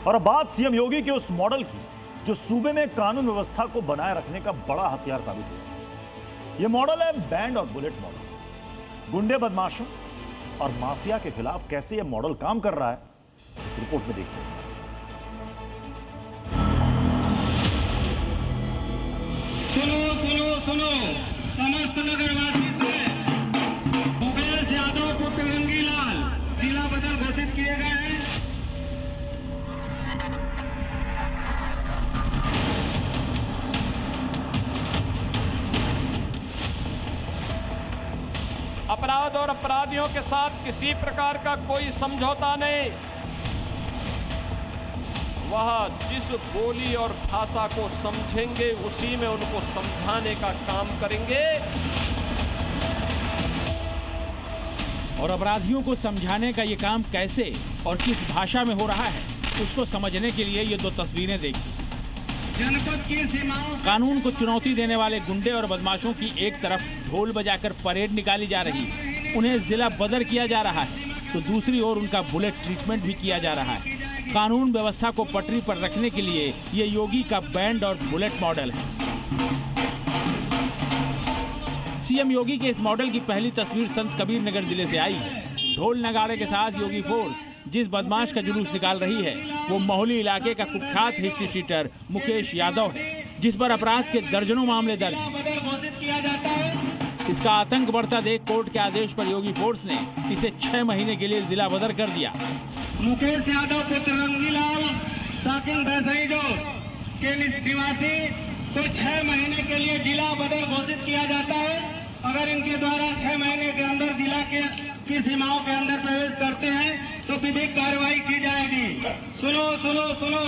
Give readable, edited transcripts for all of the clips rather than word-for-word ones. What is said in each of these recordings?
और अब बात सीएम योगी के उस मॉडल की जो सूबे में कानून व्यवस्था को बनाए रखने का बड़ा हथियार साबित हुआ। यह मॉडल है बैंड और बुलेट मॉडल। गुंडे बदमाशों और माफिया के खिलाफ कैसे यह मॉडल काम कर रहा है, इस रिपोर्ट में देखते हैं। सुनो समस्त नगरवासी से, मुकेश यादव पुत्र रंगीलाल जिला बदल घोषित किए गए हैं। अपराध और अपराधियों के साथ किसी प्रकार का कोई समझौता नहीं। वह जिस बोली और भाषा को समझेंगे उसी में उनको समझाने का काम करेंगे और अपराधियों को समझाने का ये काम कैसे और किस भाषा में हो रहा है उसको समझने के लिए ये दो तस्वीरें देखी। जनपद की सीमाओं कानून को चुनौती देने वाले गुंडे और बदमाशों की एक तरफ ढोल बजाकर परेड निकाली जा रही है, उन्हें जिला बदर किया जा रहा है, तो दूसरी ओर उनका बुलेट ट्रीटमेंट भी किया जा रहा है। कानून व्यवस्था को पटरी पर रखने के लिए ये योगी का बैंड और बुलेट मॉडल है। सीएम योगी के इस मॉडल की पहली तस्वीर संत कबीर नगर जिले से आई है। ढोल नगाड़े के साथ योगी फोर्स जिस बदमाश का जुलूस निकाल रही है वो मोहली इलाके का कुख्यात हिस्ट्री शीटर मुकेश यादव है, जिस पर अपराध के दर्जनों मामले दर्ज हैं। घोषित किया जाता है। इसका आतंक बढ़ता देख कोर्ट के आदेश पर योगी फोर्स ने इसे 6 महीने के लिए जिला बदर कर दिया। मुकेश यादव पुत्र रंगीलाल साकिन भैसई जो के निवासी को 6 महीने के लिए जिला बदर घोषित किया जाता है। अगर इनके द्वारा 6 महीने के अंदर जिला की सीमाओं के अंदर प्रवेश करते हैं तो विधिक कार्रवाई की जाएगी। सुनो सुनो सुनो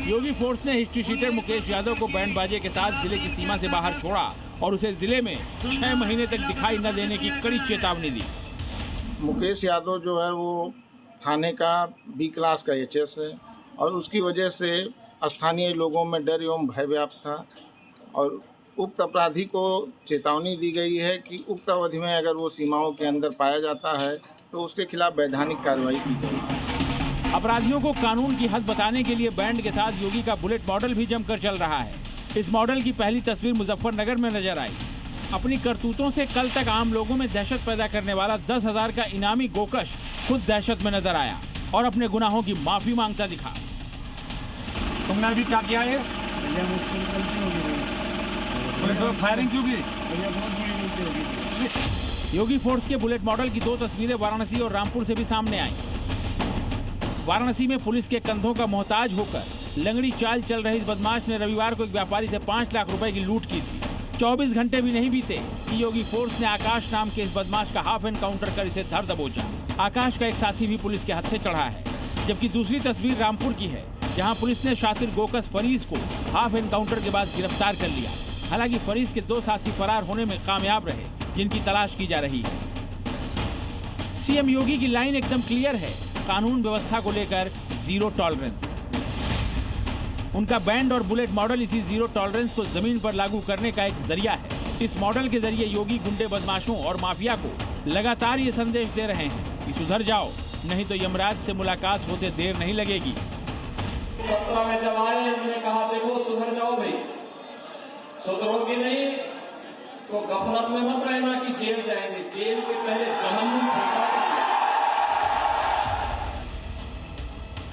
योगी फोर्स ने हिस्ट्री शीटर मुकेश यादव को बैंड बाजे के साथ जिले की सीमा से बाहर छोड़ा और उसे जिले में 6 महीने तक दिखाई न देने की कड़ी चेतावनी दी। मुकेश यादव जो है वो थाने का बी क्लास का एचएस है और उसकी वजह से स्थानीय लोगों में डर एवं भय व्याप्त था और उक्त अपराधी को चेतावनी दी गई है कि उक्त अवधि में अगर वो सीमाओं के अंदर पाया जाता है तो उसके खिलाफ वैधानिक कार्रवाई की जाएगी। अपराधियों को कानून की हद बताने के लिए बैंड के साथ योगी का बुलेट मॉडल भी जमकर चल रहा है। इस मॉडल की पहली तस्वीर मुजफ्फरनगर में नजर आई। अपनी करतूतों से कल तक आम लोगों में दहशत पैदा करने वाला 10,000 का इनामी गोकश खुद दहशत में नजर आया और अपने गुनाहों की माफी मांगता दिखा। तुमने अभी क्या किया है? फायरिंग क्यों की? योगी फोर्स के बुलेट मॉडल की 2 तस्वीरें वाराणसी और रामपुर से भी सामने आई। वाराणसी में पुलिस के कंधों का मोहताज होकर लंगड़ी चाल चल रहे इस बदमाश ने रविवार को एक व्यापारी से 5 लाख रुपए की लूट की थी। 24 घंटे भी नहीं बीते कि योगी फोर्स ने आकाश नाम के इस बदमाश का हाफ एनकाउंटर कर इसे धर दबोचा। आकाश का एक साथी भी पुलिस के हाथ से चढ़ा है। जबकि दूसरी तस्वीर रामपुर की है, जहां पुलिस ने शातिर गोकस फरीज को हाफ एनकाउंटर के बाद गिरफ्तार कर लिया। हालांकि फरीज के 2 साथी फरार होने में कामयाब रहे, जिनकी तलाश की जा रही है। सीएम योगी की लाइन एकदम क्लियर है, कानून व्यवस्था को लेकर जीरो टॉलरेंस। उनका बैंड और बुलेट मॉडल इसी जीरो टॉलरेंस को जमीन पर लागू करने का एक जरिया है। इस मॉडल के जरिए योगी गुंडे बदमाशों और माफिया को लगातार ये संदेश दे रहे हैं कि सुधर जाओ, नहीं तो यमराज से मुलाकात होते देर नहीं लगेगी। 17 में जब आए हमने कहा देखो सुधर जाओ भाई, सुधरोगे नहीं तो गफलत में मत रहना कि जेल जाएंगे, जेल के पहले जहन्नुम पहुंचा।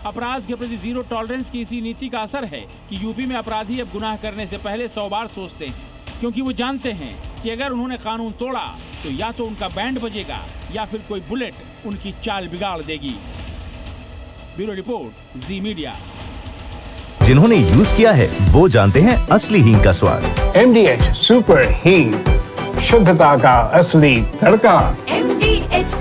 अपराध के प्रति जीरो टॉलरेंस की इसी नीति का असर है कि यूपी में अपराधी अब गुनाह करने से पहले 100 बार सोचते हैं, क्योंकि वो जानते हैं कि अगर उन्होंने कानून तोड़ा तो या तो उनका बैंड बजेगा या फिर कोई बुलेट उनकी चाल बिगाड़ देगी। ब्यूरो रिपोर्ट, जी मीडिया। जिन्होंने यूज किया है वो जानते हैं असली हींग का स्वाद। MDH सुपर हींग, शुद्धता का असली तड़का। MDH